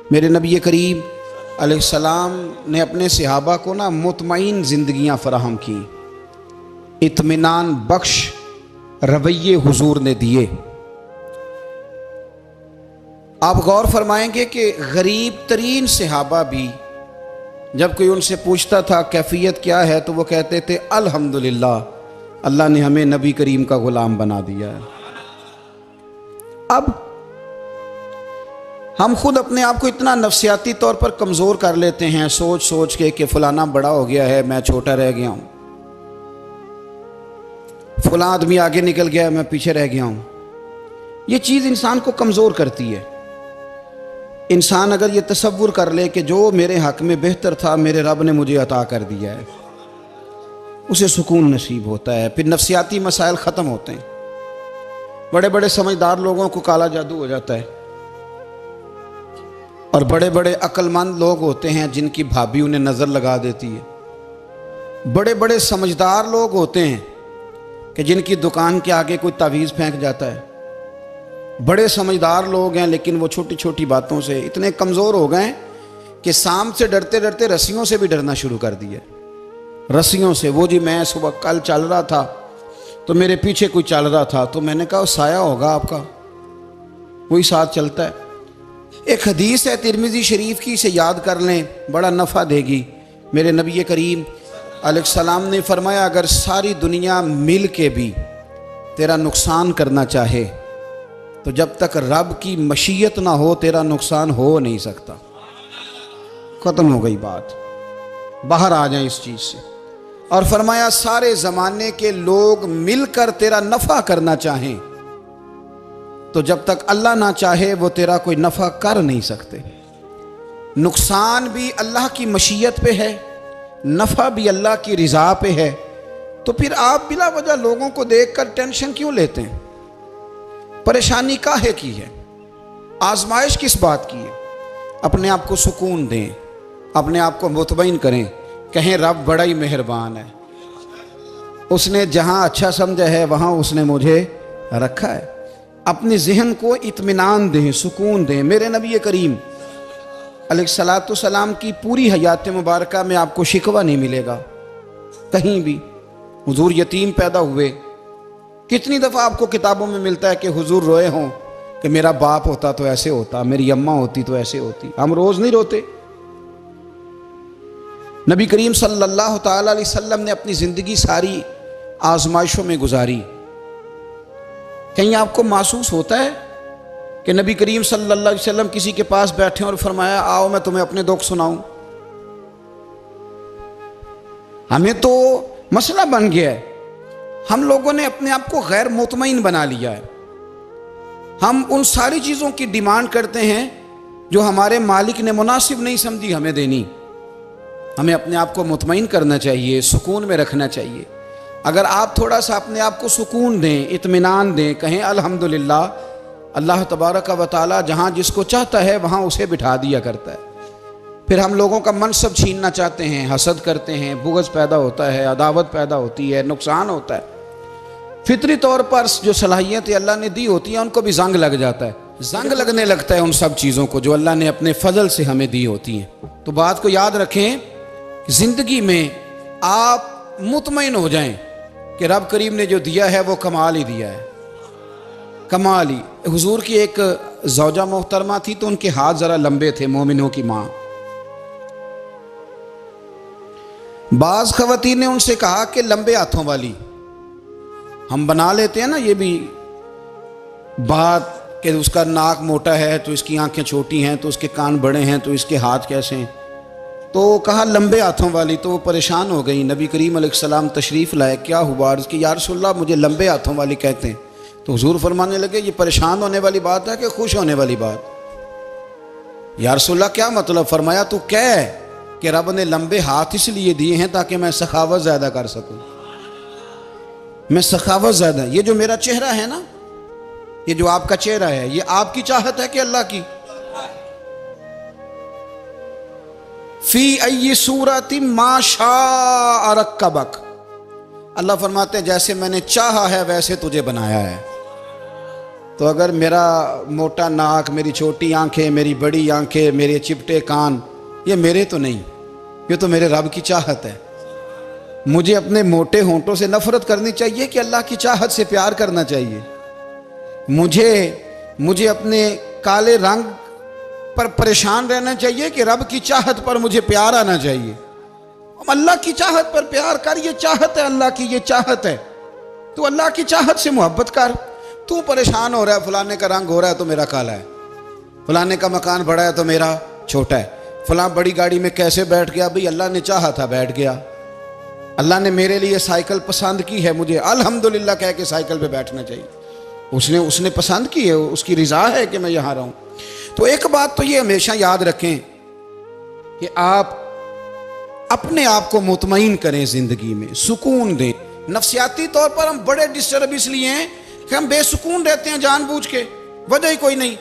मेरे नबी करीम अलैहिस्सलाम ने अपने सहाबा को ना मुतमईन ज़िंदगियाँ फराहम की, इत्मीनान बख्श रवैये हुजूर ने दिए। आप गौर फरमाएंगे कि गरीब तरीन सहाबा भी जब कोई उनसे पूछता था कैफियत क्या है तो वो कहते थे अल्हम्दुलिल्लाह, अल्लाह ने हमें नबी करीम का गुलाम बना दिया है। अब हम खुद अपने आप को इतना नफ्सियाती तौर पर कमज़ोर कर लेते हैं सोच सोच के कि फलाना बड़ा हो गया है, मैं छोटा रह गया हूँ, फलां आदमी आगे निकल गया है, मैं पीछे रह गया हूँ। ये चीज़ इंसान को कमज़ोर करती है। इंसान अगर ये तसव्वुर कर ले कि जो मेरे हक़ में बेहतर था मेरे रब ने मुझे अता कर दिया है, उसे सुकून नसीब होता है, फिर नफ्सियाती मसाइल ख़त्म होते हैं। बड़े बड़े समझदार लोगों को काला जादू हो जाता है और बड़े बड़े अक्लमंद लोग होते हैं जिनकी भाभी उन्हें नज़र लगा देती है। बड़े बड़े समझदार लोग होते हैं कि जिनकी दुकान के आगे कोई तावीज़ फेंक जाता है। बड़े समझदार लोग हैं लेकिन वो छोटी छोटी बातों से इतने कमज़ोर हो गए कि सांप से डरते डरते रस्सियों से भी डरना शुरू कर दिया। रस्सियों से, वो जी मैं सुबह कल चल रहा था तो मेरे पीछे कोई चल रहा था तो मैंने कहा साया होगा आपका, वही साथ चलता है। एक हदीस है तिरमिज़ी शरीफ की, इसे याद कर लें, बड़ा नफ़ा देगी। मेरे नबी करीम अलैहिस्सलाम ने फरमाया अगर सारी दुनिया मिल के भी तेरा नुकसान करना चाहे तो जब तक रब की मशीयत ना हो तेरा नुकसान हो नहीं सकता। ख़त्म हो गई बात, बाहर आ जाए इस चीज़ से। और फरमाया सारे ज़माने के लोग मिलकर तेरा नफ़ा करना चाहें तो जब तक अल्लाह ना चाहे वो तेरा कोई नफ़ा कर नहीं सकते। नुकसान भी अल्लाह की मशीयत पे है, नफ़ा भी अल्लाह की रिज़ा पे है। तो फिर आप बिला वजह लोगों को देखकर टेंशन क्यों लेते हैं? परेशानी काहे की है? आजमाइश किस बात की है? अपने आप को सुकून दें, अपने आप को मुतमईन करें, कहें रब बड़ा ही मेहरबान है, उसने जहाँ अच्छा समझा है वहाँ उसने मुझे रखा है। अपने जहन को इत्मीनान दें, सुकून दें। मेरे नबी करीम अलैहिस्सलातु सलाम की पूरी हयात मुबारका में आपको शिकवा नहीं मिलेगा कहीं भी। हुजूर यतीम पैदा हुए, कितनी दफ़ा आपको किताबों में मिलता है कि हुजूर रोए हों कि मेरा बाप होता तो ऐसे होता, मेरी अम्मा होती तो ऐसे होती। हम रोज़ नहीं रोते। नबी करीम सल्लल्लाहु ताला अलैहि वसल्लम ने अपनी ज़िंदगी सारी आजमाइशों में गुजारी। कहीं आपको महसूस होता है कि नबी करीम सल्लल्लाहु अलैहि वसल्लम किसी के पास बैठे और फरमाया आओ मैं तुम्हें अपने दुख सुनाऊं? हमें तो मसला बन गया है, हम लोगों ने अपने आप को गैर मुतमईन बना लिया है। हम उन सारी चीज़ों की डिमांड करते हैं जो हमारे मालिक ने मुनासिब नहीं समझी हमें देनी। हमें अपने आप को मुतमईन करना चाहिए, सुकून में रखना चाहिए। अगर आप थोड़ा सा अपने आप को सुकून दें, इत्मीनान दें, कहें अल्हम्दुलिल्लाह, अल्लाह तबारक व तआला जहाँ जिसको चाहता है वहाँ उसे बिठा दिया करता है। फिर हम लोगों का मनसब छीनना चाहते हैं, हसद करते हैं, बुग़्ज़ पैदा होता है, अदावत पैदा होती है, नुकसान होता है। फितरी तौर पर जो सलाहियतें अल्लाह ने दी होती हैं उनको भी जंग लग जाता है, जंग लगने लगता है उन सब चीज़ों को जो अल्लाह ने अपने फजल से हमें दी होती हैं। तो बात को याद रखें, ज़िंदगी में आप मुतमईन हो जाएं कि रब करीम ने जो दिया है वो कमाल ही दिया है, कमाल ही। हुजूर की एक ज़ौजा मोहतरमा थी तो उनके हाथ ज़रा लंबे थे, मोमिनों की माँ। बाज़ ख़वातीन ने उनसे कहा कि लंबे हाथों वाली, हम बना लेते हैं ना ये भी बात कि उसका नाक मोटा है तो इसकी आंखें छोटी हैं, तो उसके कान बड़े हैं तो इसके हाथ कैसे हैं। तो कहा लंबे हाथों वाली, तो वो परेशान हो गई। नबी करीम अलैहिस्सलाम तशरीफ़ लाए, क्या हुआ? अर्ज़ की या रसूलल्लाह मुझे लंबे हाथों वाली कहते हैं। तो हुजूर फरमाने लगे ये परेशान होने वाली बात है कि खुश होने वाली बात? या रसूलल्लाह क्या मतलब? फरमाया तू कह कि रब ने लंबे हाथ इसलिए दिए हैं ताकि मैं सखावत ज़्यादा कर सकूँ, मैं सखावत ज़्यादा। ये जो मेरा चेहरा है ना, ये जो आपका चेहरा है, ये आपकी चाहत है कि अल्लाह की? फी अय्यि सूरति मा शाअ रक्कबक, अल्लाह फरमाते हैं जैसे मैंने चाहा है वैसे तुझे बनाया है। तो अगर मेरा मोटा नाक, मेरी छोटी आंखें, मेरी बड़ी आंखें, मेरे चिपटे कान, ये मेरे तो नहीं, ये तो मेरे रब की चाहत है। मुझे अपने मोटे होंठों से नफरत करनी चाहिए कि अल्लाह की चाहत से प्यार करना चाहिए? मुझे अपने काले रंग पर परेशान रहना चाहिए कि रब की चाहत पर मुझे प्यार आना चाहिए? अल्लाह की चाहत पर प्यार कर, ये चाहत है अल्लाह की, ये चाहत है। तो अल्लाह की चाहत से मोहब्बत कर। तू परेशान हो रहा है, फलाने का रंग हो रहा है तो मेरा काला है, फलाने का मकान बड़ा है तो मेरा छोटा है, फलां बड़ी गाड़ी में कैसे बैठ गया? भाई अल्लाह ने चाहा था बैठ गया। अल्लाह ने मेरे लिए साइकिल पसंद की है, मुझे अल्हम्दुलिल्लाह कह के साइकिल पे बैठना चाहिए। उसने पसंद की है, उसकी रिजा है कि मैं यहाँ रहूँ। तो एक बात तो ये हमेशा याद रखें कि आप अपने आप को मुतमईन करें, जिंदगी में सुकून दें। नफ्सियाती तौर पर हम बड़े डिस्टर्ब इसलिए हैं कि हम बेसुकून रहते हैं जानबूझ के, वजह ही कोई नहीं।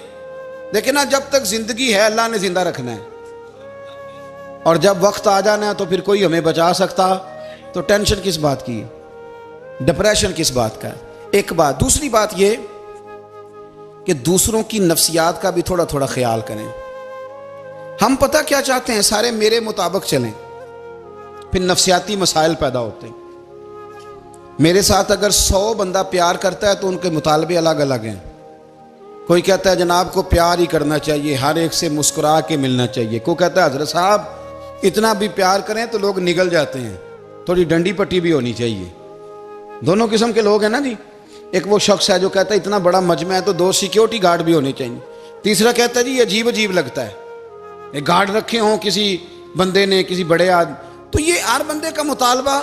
लेकिन ना, जब तक जिंदगी है अल्लाह ने जिंदा रखना है, और जब वक्त आ जाना है तो फिर कोई हमें बचा सकता। तो टेंशन किस बात की है, डिप्रेशन किस बात का है? एक बात। दूसरी बात ये कि दूसरों की नफ्सियात का भी थोड़ा थोड़ा ख्याल करें। हम पता क्या चाहते हैं, सारे मेरे मुताबिक चलें, फिर नफ्सियाती मसाइल पैदा होते हैं। मेरे साथ अगर 100 बंदा प्यार करता है तो उनके मुतालबे अलग अलग हैं। कोई कहता है जनाब को प्यार ही करना चाहिए, हर एक से मुस्कुरा के मिलना चाहिए। कोई कहता है हजरत साहब इतना भी प्यार करें तो लोग निगल जाते हैं, थोड़ी डंडी पट्टी भी होनी चाहिए। दोनों किस्म के लोग हैं ना जी। एक वो शख्स है जो कहता है इतना बड़ा मजमा है तो 2 सिक्योरिटी गार्ड भी होने चाहिए। तीसरा कहता है जी अजीब अजीब लगता है, एक गार्ड रखे हों किसी बंदे ने, किसी बड़े आदमी। तो ये हर बंदे का मुतालबा।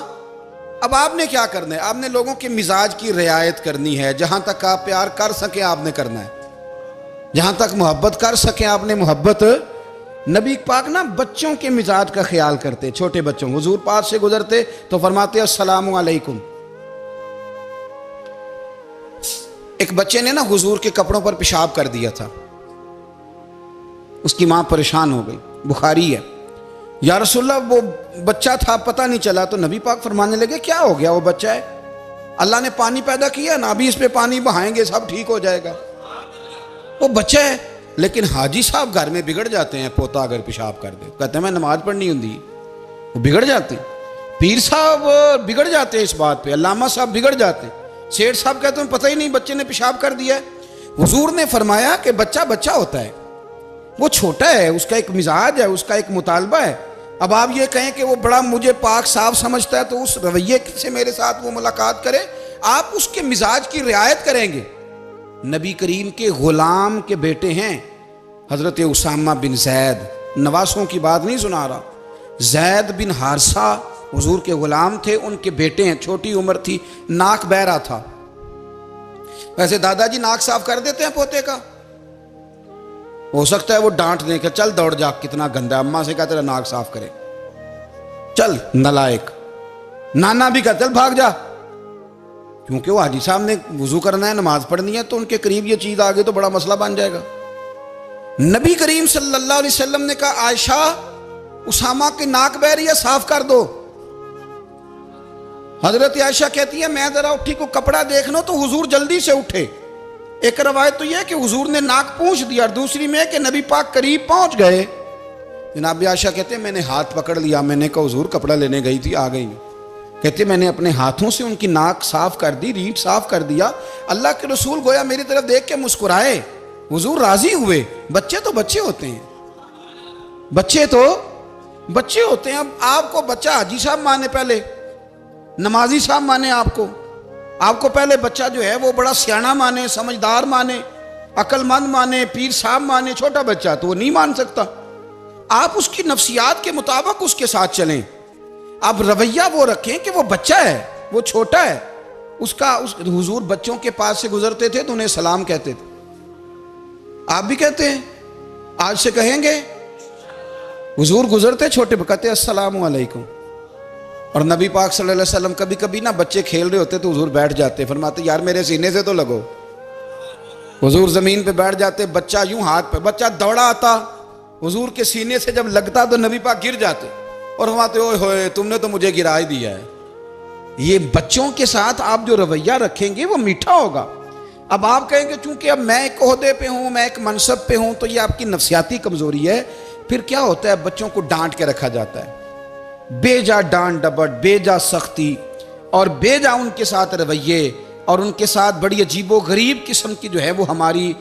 अब आपने क्या करना है? आपने लोगों के मिजाज की रियायत करनी है। जहां तक आप प्यार कर सके आपने करना है, जहां तक मोहब्बत कर सके आपने मोहब्बत। नबी पाक ना बच्चों के मिजाज का ख्याल करते, छोटे बच्चों। हुजूर पास से गुजरते तो फरमाते अस्सलामु अलैकुम। एक बच्चे ने ना हुजूर के कपड़ों पर पेशाब कर दिया था, उसकी मां परेशान हो गई, बुखारी है। या रसूलल्लाह वो बच्चा था, पता नहीं चला। तो नबी पाक फरमाने लगे क्या हो गया, वो बच्चा है, अल्लाह ने पानी पैदा किया ना, अभी इस पे पानी बहाएंगे सब ठीक हो जाएगा। वो बच्चा है। लेकिन हाजी साहब घर में बिगड़ जाते हैं, पोता अगर पेशाब कर दे, कहते हैं मैं नमाज पढ़नी होती, वो बिगड़ जाते हैं। पीर साहब बिगड़ जाते हैं इस बात पे, अल्लामा साहब बिगड़ जाते हैं। सेठ साहब कहते हैं पता ही नहीं बच्चे ने पेशाब कर दिया है। हुजूर ने फरमाया कि बच्चा बच्चा होता है, वो छोटा है, उसका एक मिजाज है, उसका एक मुतालबा है। अब आप ये कहें कि वो बड़ा मुझे पाक साफ समझता है तो उस रवैये से मेरे साथ वो मुलाकात करे, आप उसके मिजाज की रियायत करेंगे। नबी करीम के गुलाम के बेटे हैं हजरत उसामा बिन जैद, नवासों की बात नहीं सुना रहा। जैद बिन हारसा हुजूर के गुलाम थे, उनके बेटे हैं। छोटी उम्र थी, नाक बह रहा था। वैसे दादाजी नाक साफ कर देते हैं पोते का, हो सकता है वो डांट दें कि चल दौड़ जा, कितना गंदा, अम्मा से कहा तेरा नाक साफ करे, चल नलायक। नाना भी कहा चल भाग जा, क्योंकि वो हाजी साहब ने वुजू करना है, नमाज पढ़नी है, तो उनके करीब ये चीज आ गई तो बड़ा मसला बन जाएगा। नबी करीम सल्लल्लाहु अलैहि वसल्लम ने कहा आयशा उसामा की नाक बह रही है, साफ कर दो। हजरत आयशा कहती है मैं जरा उठी को कपड़ा देख लो तो हुजूर जल्दी से उठे। एक रवायत तो यह कि हुजूर ने नाक पूंछ दिया, और दूसरी में कि नबी पाक करीब पहुंच गए। जनाब आयशा कहते हैं मैंने हाथ पकड़ लिया, मैंने कहा हुजूर कपड़ा लेने गई थी, आ गई। कहते मैंने अपने हाथों से उनकी नाक साफ कर दी, रीढ़ साफ कर दिया। अल्लाह के रसूल गोया मेरी तरफ देख के मुस्कुराए, हुजूर राजी हुए। बच्चे तो बच्चे होते हैं, बच्चे तो बच्चे होते हैं। अब आपको बच्चा हाजी साहब माने, पहले नमाजी साहब माने, आपको पहले बच्चा जो है वो बड़ा सियाना माने, समझदार माने, अक्लमंद माने, पीर साहब माने। छोटा बच्चा तो वो नहीं मान सकता। आप उसकी नफ्सियात के मुताबिक उसके साथ चलें। आप रवैया वो रखें कि वो बच्चा है, वो छोटा है। हुजूर बच्चों के पास से गुजरते थे तो उन्हें सलाम कहते थे। आप भी कहते हैं, आज से कहेंगे। हुजूर गुजरते छोटे कहते अस्सलामु अलैकुम। और नबी पाक सल्लल्लाहु अलैहि वसल्लम कभी कभी ना बच्चे खेल रहे होते तो हुजूर बैठ जाते, फरमाते यार मेरे सीने से तो लगो। हुजूर जमीन पे बैठ जाते, बच्चा यूं हाथ पे, बच्चा दौड़ा आता, हुजूर के सीने से जब लगता तो नबी पाक गिर जाते और फरमाते ओए होए तुमने तो मुझे गिरा ही दिया है। ये बच्चों के साथ आप जो रवैया रखेंगे वो मीठा होगा। अब आप कहेंगे चूंकि अब मैं एक ओहदे पे हूं, मैं एक मनसब पे हूं, तो ये आपकी नफसियाती कमजोरी है। फिर क्या होता है, बच्चों को डांट के रखा जाता है, बेजा डांट डपट, बेजा सख्ती और बेजा उनके साथ रवैये और उनके साथ बड़ी अजीबो गरीब किस्म की जो है वो हमारी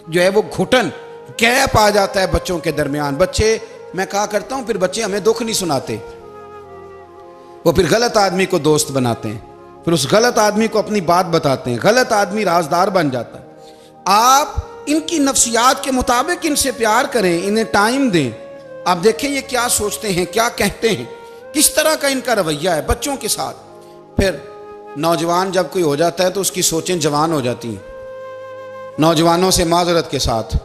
जो है वो घुटन गैप आ जाता है बच्चों के दरमियान। बच्चे, मैं कहा करता हूं, फिर बच्चे हमें दुख नहीं सुनाते, वो फिर गलत आदमी को दोस्त बनाते हैं, फिर उस गलत आदमी को अपनी बात बताते हैं, गलत आदमी राजदार बन जाता है। आप इनकी नफ्सियात के मुताबिक इनसे प्यार करें, इन्हें टाइम दें। आप देखें ये क्या सोचते हैं, क्या कहते हैं, किस तरह का इनका रवैया है बच्चों के साथ। फिर नौजवान जब कोई हो जाता है तो उसकी सोचें जवान हो जाती हैं। नौजवानों से माजरत के साथ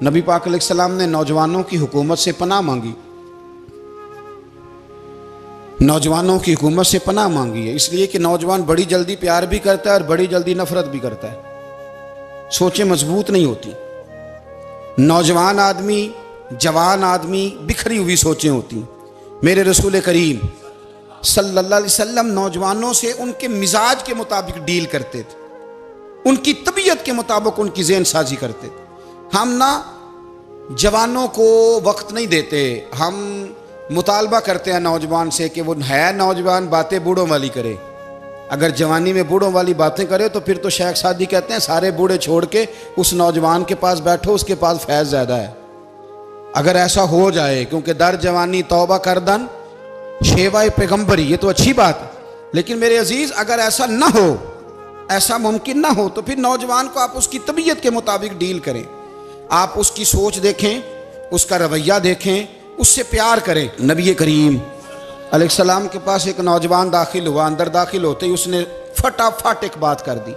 नबी पाक अलैहिस्सलाम ने नौजवानों की हुकूमत से पनाह मांगी, नौजवानों की हुकूमत से पनाह मांगी है, इसलिए कि नौजवान बड़ी जल्दी प्यार भी करता है और बड़ी जल्दी नफरत भी करता है, सोचें मजबूत नहीं होती। नौजवान आदमी, जवान आदमी, बिखरी हुई सोचें होती। मेरे रसूल करीम सल्लल्लाहु अलैहि वसल्लम नौजवानों से उनके मिजाज के मुताबिक डील करते थे, उनकी तबीयत के मुताबिक उनकी ज़हन साजी करते थे। हम ना जवानों को वक्त नहीं देते, हम मुतालबा करते हैं नौजवान से कि वो है नौजवान, बातें बूढ़ों वाली करे। अगर जवानी में बूढ़ों वाली बातें करे तो फिर तो शेख सादी कहते हैं सारे बूढ़े छोड़ के उस नौजवान के पास बैठो, उसके पास फैज़ ज़्यादा है। अगर ऐसा हो जाए, क्योंकि दर जवानी तौबा करदन शेवाए पैगम्बरी, ये तो अच्छी बात है, लेकिन मेरे अजीज़ अगर ऐसा ना हो, ऐसा मुमकिन ना हो, तो फिर नौजवान को आप उसकी तबीयत के मुताबिक डील करें। आप उसकी सोच देखें, उसका रवैया देखें, उससे प्यार करें। नबी करीम अलैहिस्सलाम के पास एक नौजवान दाखिल हुआ, अंदर दाखिल होते ही उसने फटाफट एक बात कर दी,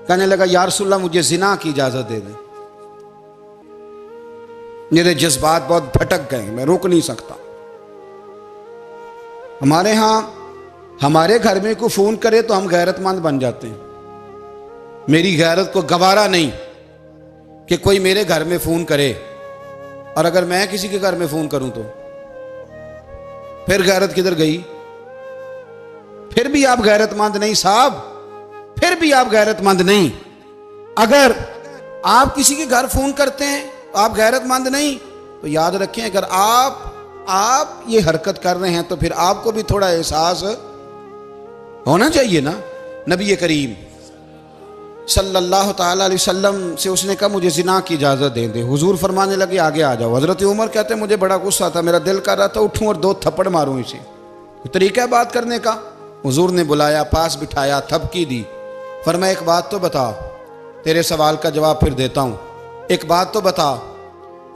कहने लगा या रसूलल्लाह मुझे जिना की इजाज़त दे दें। मेरे जज्बात बहुत भटक गए, मैं रोक नहीं सकता। हमारे यहाँ हमारे घर में कोई फ़ोन करे तो हम गैरतमंद बन जाते हैं। मेरी गैरत को गवारा नहीं कि कोई मेरे घर में फ़ोन करे, और अगर मैं किसी के घर में फ़ोन करूं तो फिर गैरत किधर गई? फिर भी आप गैरतमंद नहीं साहब, फिर भी आप गैरतमंद नहीं। अगर आप किसी के घर फ़ोन करते हैं तो आप गैरतमंद नहीं, तो याद रखें अगर आप ये हरकत कर रहे हैं तो फिर आपको भी थोड़ा एहसास होना चाहिए ना। नबी करीम सल्लल्लाहु ताला अलैहि वसल्लम से उसने कहा मुझे जिना की इजाज़त दे दे। हुजूर फरमाने लगे आगे आ जाओ। हज़रत उमर कहते हैं मुझे बड़ा गुस्सा था, मेरा दिल कर रहा था उठूं और 2 थप्पड़ मारूं इसे। तरीका है बात करने का। हुजूर ने बुलाया, पास बिठाया, थपकी दी, फरमाया एक बात तो बता, तेरे सवाल का जवाब फिर देता हूँ, एक बात तो बता।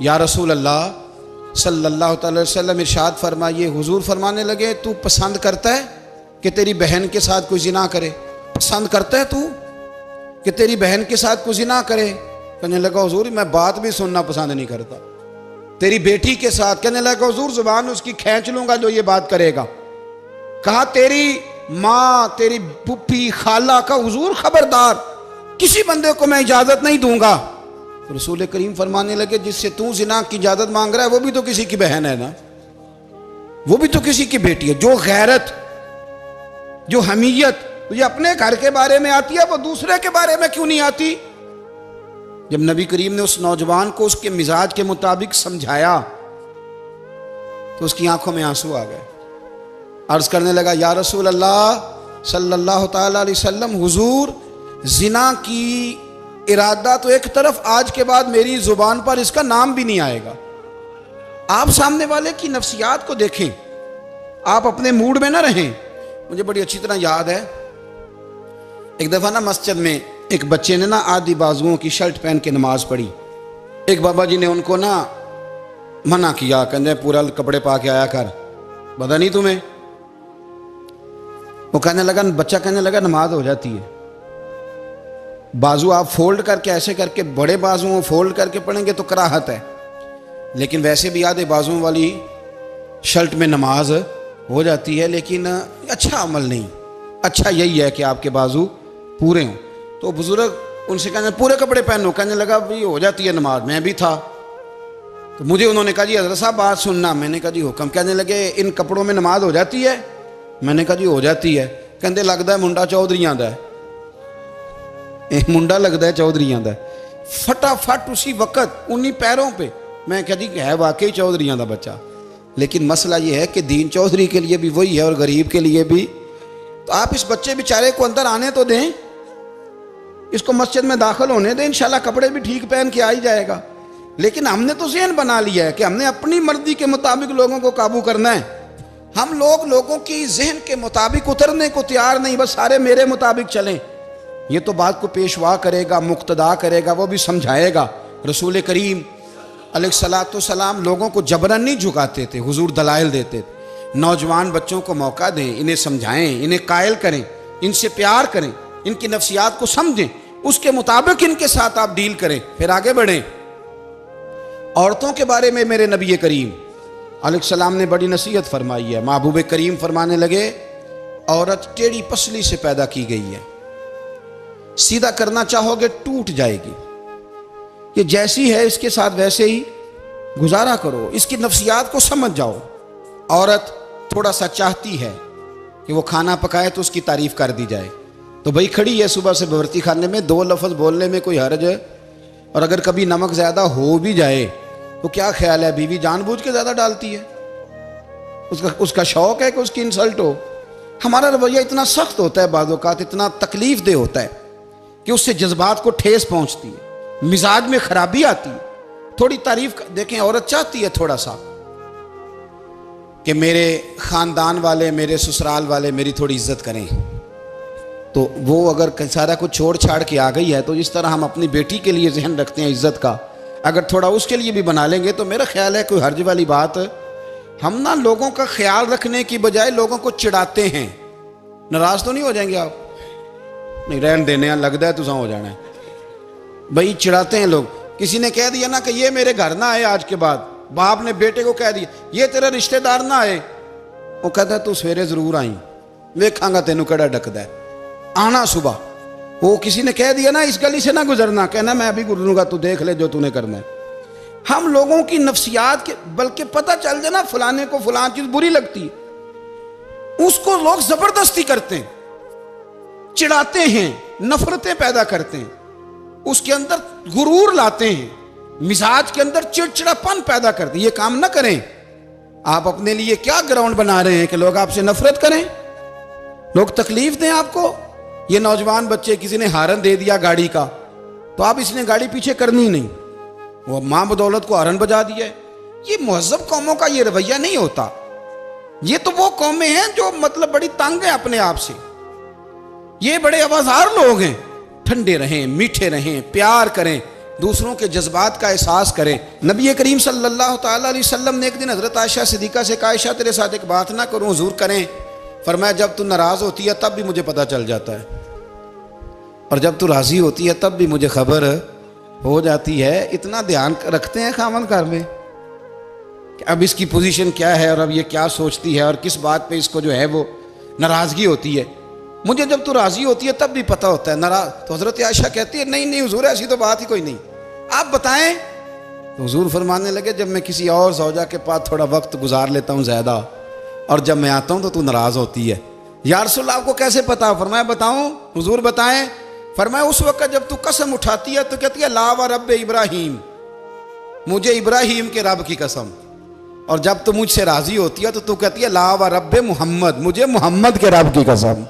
या रसूल अल्लाह सल्लल्लाहु अलैहि वसल्लम इरशाद फरमाइए। हुजूर फरमाने लगे तू पसंद करता है कि तेरी बहन के साथ कोई जिना करे? पसंद करता है तू कि तेरी बहन के साथ कोई जिना करे? कहने लगा हुजूर मैं बात भी सुनना पसंद नहीं करता। तेरी बेटी के साथ? कहने लगा हुजूर जुबान उसकी खींच लूंगा जो ये बात करेगा। कहा तेरी माँ, तेरी पुप्पी, खाला का? हुजूर खबरदार, किसी बंदे को मैं इजाजत नहीं दूंगा। तो रसूल करीम फरमाने लगे जिससे तू जिना की इजाजत मांग रहा है वो भी तो किसी की बहन है ना, वो भी तो किसी की बेटी है। जो गैरत, जो हमीयत तुझे अपने घर के बारे में आती है वो दूसरे के बारे में क्यों नहीं आती? जब नबी करीम ने उस नौजवान को उसके मिजाज के मुताबिक समझाया तो उसकी आंखों में आंसू आ गए। अर्ज करने लगा या रसूल अल्लाह सल्लल्लाहु ताला अलैहि वसल्लम, हुजूर जिना की इरादा तो एक तरफ, आज के बाद मेरी जुबान पर इसका नाम भी नहीं आएगा। आप सामने वाले की नफ्सियात को देखें, आप अपने मूड में ना रहें। मुझे बड़ी अच्छी तरह याद है एक दफ़ा ना मस्जिद में एक बच्चे ने ना आधी बाजुओं की शर्ट पहन के नमाज पढ़ी। एक बाबा जी ने उनको ना मना किया, कहते पूरा कपड़े पा के आया कर, पता नहीं तुम्हें? वो कहने लगा, बच्चा कहने लगा नमाज हो जाती है, बाजू आप फोल्ड करके ऐसे करके, बड़े बाजुओं फोल्ड करके पढ़ेंगे तो कराहत है, लेकिन वैसे भी आधे बाजुओं वाली शर्ट में नमाज हो जाती है, लेकिन अच्छा अमल नहीं। अच्छा यही है कि आपके बाजू पूरे हों। तो बुजुर्ग उनसे कहने पूरे कपड़े पहनो, कहने लगा भाई हो जाती है नमाज, मैं भी था। तो मुझे उन्होंने कहा जी हज़रत साहब बात सुनना। मैंने कहा जी हुक्म। कहने लगे इन कपड़ों में नमाज हो जाती है? मैंने कहा जी हो जाती है। कहते लगता है मुंडा चौधरी आंदा है। एक मुंडा लगता है चौधरियां का, फटाफट उसी वक्त उन्हीं पैरों पे। मैं कह दी है वाकई चौधरियां का बच्चा। लेकिन मसला ये है कि दीन चौधरी के लिए भी वही है और गरीब के लिए भी। तो आप इस बच्चे बेचारे को अंदर आने तो दें, इसको मस्जिद में दाखिल होने दें, इंशाल्लाह कपड़े भी ठीक पहन के आ ही जाएगा। लेकिन हमने तो ज़हन बना लिया है कि हमने अपनी मर्जी के मुताबिक लोगों को काबू करना है। हम लोगों की जहन के मुताबिक उतरने को तैयार नहीं, बस सारे मेरे मुताबिक चलें। ये तो बात को पेशवा करेगा, मुक्तदा करेगा, वो भी समझाएगा। रसूल करीम अलैहिस्सलाम लोगों को जबरन नहीं झुकाते थे, हुजूर दलाइल देते थे। नौजवान बच्चों को मौका दें, इन्हें समझाएं, इन्हें कायल करें, इनसे प्यार करें, इनकी नफ्सियात को समझें, उसके मुताबिक इनके साथ आप डील करें, फिर आगे बढ़ें। औरतों के बारे में मेरे नबी करीम अलैहिस्सलाम ने बड़ी नसीहत फरमाई है। महबूब करीम फरमाने लगे, औरत टेढ़ी पसली से पैदा की गई है, सीधा करना चाहोगे टूट जाएगी। ये जैसी है इसके साथ वैसे ही गुजारा करो, इसकी नफ्सियात को समझ जाओ। औरत थोड़ा सा चाहती है कि वो खाना पकाए तो उसकी तारीफ कर दी जाए, तो भाई खड़ी है सुबह से बवर्ती खाने में, दो लफ्ज़ बोलने में कोई हर्ज है। और अगर कभी नमक ज़्यादा हो भी जाए तो क्या ख्याल है, बीवी जानबूझ के ज़्यादा डालती है, उसका शौक है कि उसकी इंसल्ट हो। हमारा रवैया इतना सख्त होता है, बाज़ औक़ात इतना तकलीफ दे होता है कि उससे जज्बात को ठेस पहुँचती है, मिजाज में खराबी आती है। थोड़ी तारीफ देखें, औरत चाहती है थोड़ा सा कि मेरे ख़ानदान वाले, मेरे ससुराल वाले मेरी थोड़ी इज्जत करें। तो वो अगर सारा कुछ छोड़ छाड़ के आ गई है, तो जिस तरह हम अपनी बेटी के लिए जहन रखते हैं इज्जत का, अगर थोड़ा उसके लिए भी बना लेंगे तो मेरा ख्याल है कोई हर्ज वाली बात। हम ना लोगों का ख्याल रखने की बजाय लोगों को चिढ़ाते हैं। नाराज तो नहीं हो जाएंगे आप? नहीं, रहन देने लगता है तुझा हो जाना है भाई, चिढ़ाते हैं लोग। किसी ने कह दिया ना कि ये मेरे घर ना आए आज के बाद, बाप ने बेटे को कह दिया ये तेरा रिश्तेदार ना आए, वो कहता है तू सवेरे जरूर आई, वेखांगा तेनू कड़ा डकदा है, आना सुबह। वो किसी ने कह दिया ना इस गली से ना गुजरना, कहना मैं अभी गुजरूंगा, तू देख ले जो तूने करना है। हम लोगों की नफ्सियात के, बल्कि पता चल जाए ना फलाने को फलान चीज बुरी लगती है, उसको लोग जबरदस्ती करते हैं, चिढ़ाते हैं, नफरतें पैदा करते हैं, उसके अंदर गुरूर लाते हैं, मिजाज के अंदर चिड़चिड़ापन पैदा करते हैं। ये काम ना करें। आप अपने लिए क्या ग्राउंड बना रहे हैं कि लोग आपसे नफरत करें, लोग तकलीफ दें आपको। ये नौजवान बच्चे, किसी ने हारन दे दिया गाड़ी का, तो आप इसने गाड़ी पीछे करनी नहीं, वो मां बदौलत को हारन बजा दिया है। ये मुहज़्ज़ब कौमों का ये रवैया नहीं होता। ये तो वो कौमें हैं जो मतलब बड़ी तंग है अपने आप से, ये बड़े आवाज़ार लोग हैं। ठंडे रहें, मीठे रहें, प्यार करें, दूसरों के जज्बात का एहसास करें। नबी करीम सल्लल्लाहु ताला अलैहि वसल्लम ने एक दिन हज़रत आयशा सिद्दीक़ा से कहा, आयशा तेरे साथ एक बात ना करूं, हुजूर करें। फरमाया जब तू नाराज़ होती है तब भी मुझे पता चल जाता है, और जब तू राज़ी होती है तब भी मुझे खबर हो जाती है। इतना ध्यान रखते हैं खामन घर में कि अब इसकी पोजीशन क्या है और अब ये क्या सोचती है और किस बात पे इसको जो है वो नाराज़गी होती है। मुझे जब तू राज़ी होती है तब भी पता होता है नाराज़। तो हज़रत आयशा कहती है नहीं नहीं हुजूर ऐसी तो बात ही कोई नहीं, आप बताएं। तो हुजूर फरमाने लगे जब मैं किसी और ज़ौजा के पास थोड़ा वक्त गुजार लेता हूँ ज़्यादा, और जब मैं आता हूँ तो तू नाराज़ होती है। या रसूल अल्लाह आपको कैसे पता? फरमाया बताऊँ हुजूर बताएं। फरमाया उस वक्त जब तू कसम उठाती है तो कहती है ला व रब इब्राहीम, मुझे इब्राहीम के रब की कसम। और जब तू मुझसे राज़ी होती है तो तू कहती है ला व रब मोहम्मद, मुझे मोहम्मद के रब की कसम।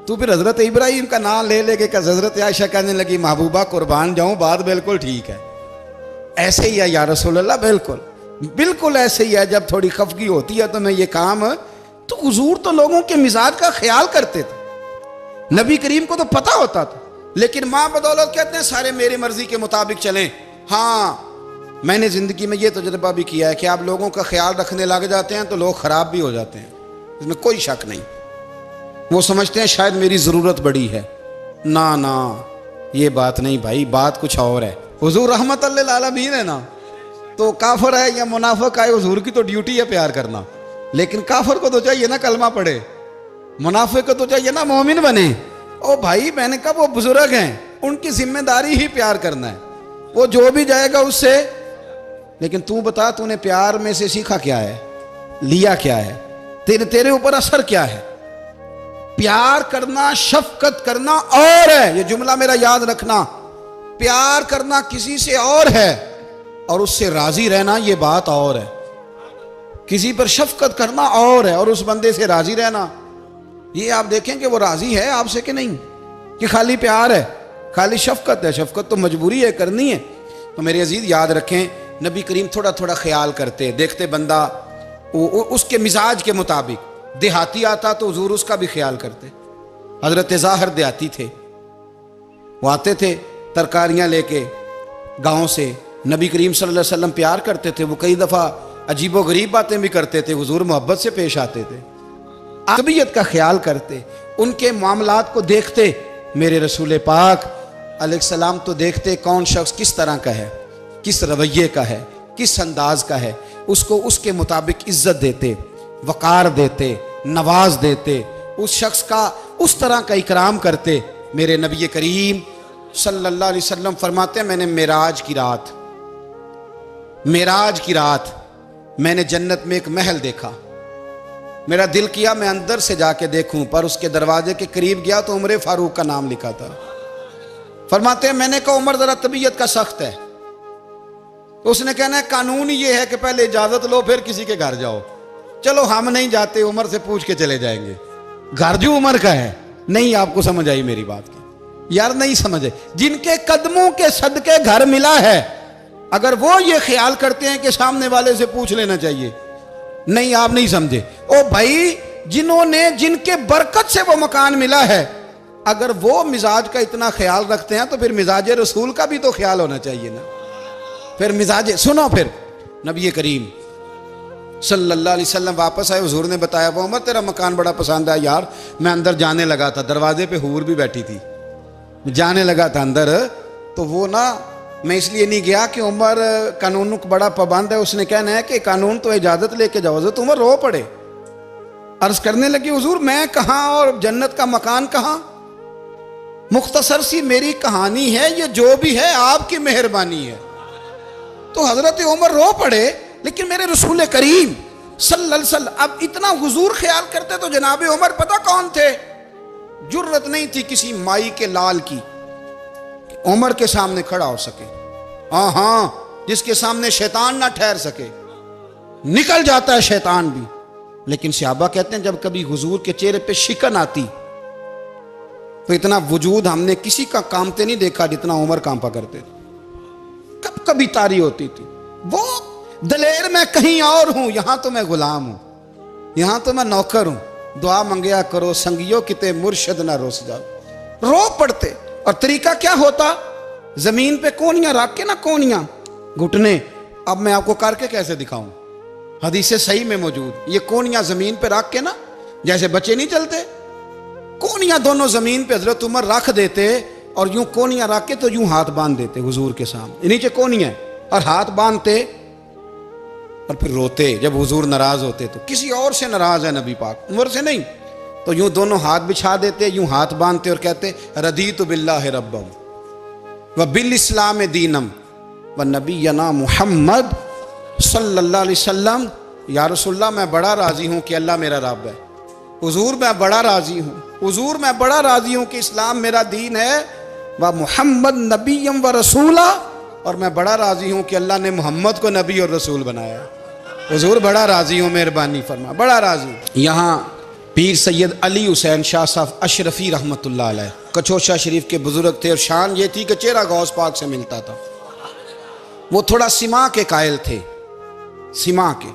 तू फिर हज़रत इब्राहीम का नाम ले लेके का हज़रत आयशा कहने लगी महबूबा कुर्बान जाऊँ, बात बिल्कुल ठीक है, ऐसे ही है या रसूल अल्लाह, बिल्कुल बिल्कुल ऐसे ही है। जब थोड़ी खफगी होती है तो मैं ये काम, तो हुजूर तो लोगों के मिजाज का ख्याल करते थे, नबी करीम को तो पता होता था। लेकिन माँ बदौलत कहते हैं सारे मेरी मर्जी के मुताबिक चलें। हाँ, मैंने ज़िंदगी में ये तजुर्बा भी किया है कि आप लोगों का ख्याल रखने लग जाते हैं तो लोग ख़राब भी हो जाते हैं, इसमें कोई शक नहीं। वो समझते हैं शायद मेरी ज़रूरत बड़ी है, ना ना ये बात नहीं भाई, बात कुछ और है। हुजूर रहमत लिल आलमीन है ना, तो काफिर है या मुनाफिक है, हुजूर की तो ड्यूटी है प्यार करना। लेकिन काफिर को तो चाहिए ना कलमा पढ़े, मुनाफिक को तो चाहिए ना मोमिन बने। ओ भाई मैंने कहा वो बुजुर्ग हैं, उनकी जिम्मेदारी ही प्यार करना है, वो जो भी जाएगा उससे। लेकिन तू बता तूने प्यार में से सीखा क्या है, लिया क्या है, तेरे ऊपर असर क्या है? प्यार करना, शफकत करना और है, ये जुमला मेरा याद रखना। प्यार करना किसी से और है और उससे राजी रहना ये बात और है। किसी पर शफकत करना और है और उस बंदे से राजी रहना, ये आप देखें कि वो राजी है आपसे कि नहीं, कि खाली प्यार है, खाली शफकत है। शफकत तो मजबूरी है, करनी है। तो मेरे अजीज याद रखें, नबी करीम थोड़ा थोड़ा ख्याल करते, देखते बंदा उसके मिजाज के मुताबिक, देहाती आता तो हुजूर उसका भी ख्याल करते। हजरत ज़ाहिर देहाती थे, वो आते थे तरकारियां लेके गांव से, नबी करीम सल्लल्लाहु अलैहि वसल्लम प्यार करते थे, वो कई दफ़ा अजीबो गरीब बातें भी करते थे, हुजूर मोहब्बत से पेश आते थे, तबीयत का ख्याल करते, उनके मामलात को देखते। मेरे रसूल पाक अलैहिस्सलाम तो देखते कौन शख्स किस तरह का है, किस रवैये का है, किस अंदाज का है, उसको उसके मुताबिक इज्जत देते, वक़ार देते, नवाज देते, उस शख्स का उस तरह का इकराम करते। मेरे नबी करीम सल्लल्लाहु अलैहि वसल्लम फरमाते हैं, मैंने मेराज की रात मैंने जन्नत में एक महल देखा। मेरा दिल किया मैं अंदर से जाके देखूं, पर उसके दरवाजे के करीब गया तो उमर फारूक का नाम लिखा था। फरमाते हैं मैंने कहा उमर जरा तबीयत का सख्त है। उसने कहना है कानून ये है कि पहले इजाजत लो फिर किसी के घर जाओ। चलो हम नहीं जाते, उमर से पूछ के चले जाएंगे। घर जो उमर का है, नहीं आपको समझ आई मेरी बात की यार, नहीं समझे। जिनके कदमों के सदके घर मिला है, अगर वो ये ख्याल करते हैं कि सामने वाले से पूछ लेना चाहिए, नहीं आप नहीं समझे। ओ भाई, जिन्होंने जिनके बरकत से वो मकान मिला है, अगर वो मिजाज का इतना ख्याल रखते हैं तो फिर मिजाज रसूल का भी तो ख्याल होना चाहिए ना। फिर मिजाज सुनो, फिर नबी करीम सल्लल्लाहु अलैहि वसल्लम वापस आए, हुजूर ने बताया वो उमर तेरा मकान बड़ा पसंद आया यार। मैं अंदर जाने लगा था, दरवाजे पे हूर भी बैठी थी, जाने लगा था अंदर, तो वो ना मैं इसलिए नहीं गया कि उमर कानून को बड़ा पाबंद है। उसने कहना है कि कानून तो इजाजत लेके जाओ। तो उमर रो पड़े, अर्ज करने लगी हुजूर मैं कहाँ और जन्नत का मकान कहाँ। मुख्तसर सी मेरी कहानी है, ये जो भी है आपकी मेहरबानी है। तो हजरत उमर रो पड़े। लेकिन मेरे रसूल करीम सल्लल्लाहु अलैहि वसल्लम अब इतना हुजूर ख्याल करते तो जनाब उमर पता कौन थे, जुर्रत नहीं थी किसी माई के लाल की कि उमर के सामने खड़ा हो सके। हाँ, जिसके सामने शैतान ना ठहर सके, निकल जाता है शैतान भी। लेकिन सहाबा कहते हैं जब कभी हुजूर के चेहरे पे शिकन आती तो इतना वजूद हमने किसी का कांपते नहीं देखा जितना उमर कांपा करते थे। कब कभी तारी होती थी वो दलेर मैं कहीं और हूं, यहां तो मैं गुलाम हूं, यहां तो मैं नौकर हूं। दुआ मंगया करो संगियो किते मुर्शद ना रोस जाओ। रो पड़ते। और तरीका क्या होता, जमीन पे कोनियां रख के ना, कोनियां घुटने, अब मैं आपको करके कैसे दिखाऊं, हदीस सही में मौजूद, ये कोनियां जमीन पे रख के ना, जैसे बच्चे नहीं चलते, कोनियां दोनों जमीन पे हजरत उमर रख देते और यूं कोनियां रख के तो यूं हाथ बांध देते हुजूर के सामने, नीचे कोनियां और हाथ बांधते और फिर रोते। जब हुजूर नाराज होते तो किसी और से नाराज है नबी पाक, उमर से नहीं, तो यूं दोनों हाथ बिछा देते, यूं हाथ बांधते और कहते रदीतु बिल्लाहि रब्बम व बिल इस्लाम दीनम व नबीना मुहम्मद सल्लल्लाहु अलैहि वसल्लम। या रसूलल्लाह मैं बड़ा राजी हूं कि अल्लाह मेरा रब है। हुजूर मैं बड़ा राजी हूं, हुजूर मैं बड़ा राजी हूं कि इस्लाम मेरा दीन है। व मुहम्मद नबीयम व रसूला, और मैं बड़ा राजी हूं कि अल्लाह ने मोहम्मद को नबी और रसूल बनाया। हुजूर बड़ा राजी हूं, मेहरबानी फरमा, बड़ा राजी। यहाँ पीर सैयद अली हुसैन शाह साहब अशरफी रहमतुल्लाह अलैह कचौशा शरीफ के बुजुर्ग थे और शान ये थी कि चेहरा गौस पाक से मिलता था। वो थोड़ा सिमा के कायल थे, सिमा के,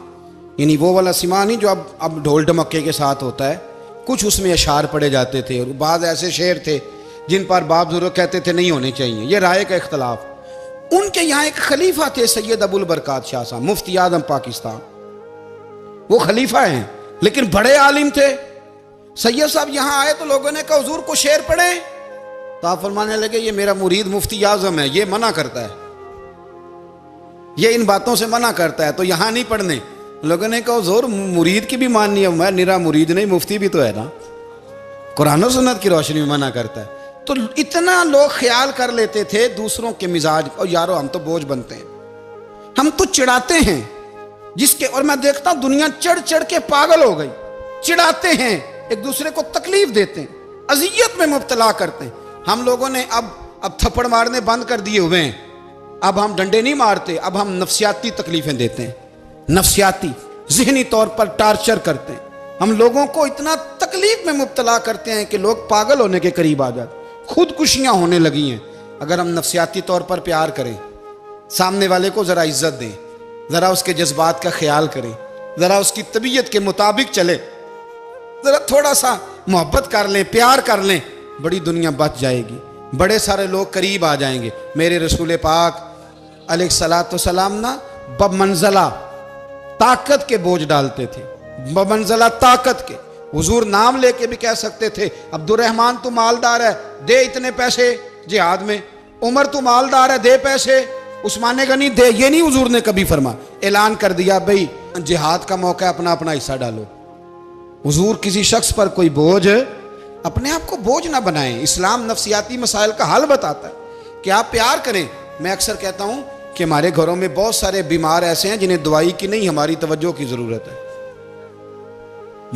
यानी वो वाला सिमा नहीं जो अब ढोल ढमक्के के साथ होता है, कुछ उसमें अशार पड़े जाते थे। और बाद ऐसे शेर थे जिन पर बाप बुजुर्ग कहते थे नहीं होने चाहिए, ये राय का इख्तलाफ। उनके यहाँ एक खलीफा थे सैयद अबुल बरकात शाह साहब, मुफ्ती आजम पाकिस्तान, वो खलीफा हैं लेकिन बड़े आलिम थे। सैयद साहब यहाँ आए तो लोगों ने कहा हुजूर को शेर पढ़े, तो आप फरमाने लगे ये मेरा मुरीद मुफ्ती आजम है, ये मना करता है, ये इन बातों से मना करता है, तो यहाँ नहीं पढ़ने। लोगों ने कहा हुजूर मुरीद की भी माननी है, मैं निरा मुरीद नहीं मुफ्ती भी तो है ना, कुरान और सुन्नत की रोशनी में मना करता है। तो इतना लोग ख्याल कर लेते थे दूसरों के मिजाज, और यारो हम तो बोझ बनते हैं, हम तो चिढ़ाते हैं जिसके, और मैं देखता हूं दुनिया चढ़ चढ़ के पागल हो गई, चिढ़ाते हैं एक दूसरे को तकलीफ देते हैं, अजियत में मुब्तला करते हैं। हम लोगों ने अब थप्पड़ मारने बंद कर दिए हुए हैं, अब हम डंडे नहीं मारते, अब हम नफ्सियाती तकलीफें देते हैं, नफ्सियाती ज़हनी तौर पर टार्चर करते हैं। हम लोगों को इतना तकलीफ में मुब्तला करते हैं कि लोग पागल होने के करीब आ जाते, खुदकुशियां होने लगी हैं। अगर हम नफ्सियाती तौर पर प्यार करें, सामने वाले को ज़रा इज्जत दें, ज़रा उसके जज्बात का ख्याल करें, ज़रा उसकी तबीयत के मुताबिक चले, ज़रा थोड़ा सा मोहब्बत कर लें, प्यार कर लें, बड़ी दुनिया बच जाएगी, बड़े सारे लोग करीब आ जाएंगे। मेरे रसूल पाक अलैहिस्सलातु वस्सलाम ना बमंज़ला ताकत के बोझ डालते थे, बमंज़ला ताकत के। हुजूर नाम लेके भी कह सकते थे, अब्दुर्रहमान तू मालदार है, दे इतने पैसे जिहाद में, उमर तू मालदार है, दे पैसे, उस्मान गनी दे। ये नहीं हुजूर ने कभी फरमा, ऐलान कर दिया भाई जिहाद का मौका है, अपना अपना हिस्सा डालो। हुजूर किसी शख्स पर कोई बोझ, अपने आप को बोझ ना बनाएं। इस्लाम नफ्सियाती मसाइल का हल बताता है कि आप प्यार करें। मैं अक्सर कहता हूं कि हमारे घरों में बहुत सारे बीमार ऐसे हैं जिन्हें दवाई की नहीं, हमारी तवज्जो की जरूरत है।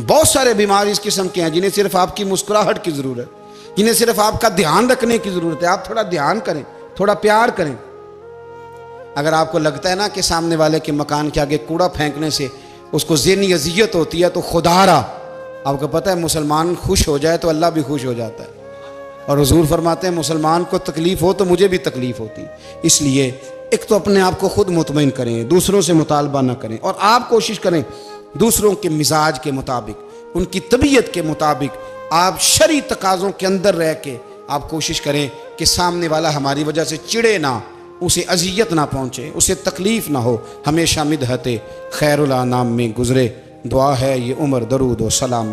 बहुत सारे बीमार इस किस्म के हैं जिन्हें सिर्फ आपकी मुस्कुराहट की जरूरत है, जिन्हें सिर्फ आपका ध्यान रखने की जरूरत है। आप थोड़ा ध्यान करें, थोड़ा प्यार करें। अगर आपको लगता है ना कि सामने वाले के मकान के आगे कूड़ा फेंकने से उसको ज़हनी अजियत होती है, तो खुदारा, आपको पता है मुसलमान खुश हो जाए तो अल्लाह भी खुश हो जाता है। और हुजूर फरमाते हैं मुसलमान को तकलीफ हो तो मुझे भी तकलीफ होती। इसलिए एक तो अपने आप को खुद मुतमईन करें, दूसरों से मुतालबा ना करें, और आप कोशिश करें दूसरों के मिजाज के मुताबिक, उनकी तबीयत के मुताबिक, आप शरई तकाज़ों के अंदर रह के आप कोशिश करें कि सामने वाला हमारी वजह से चिड़े ना, उसे अजियत ना पहुँचे, उसे तकलीफ़ ना हो। हमेशा मिदहते खैरुल अनाम में गुज़रे। दुआ है ये उम्र दरूद व सलाम।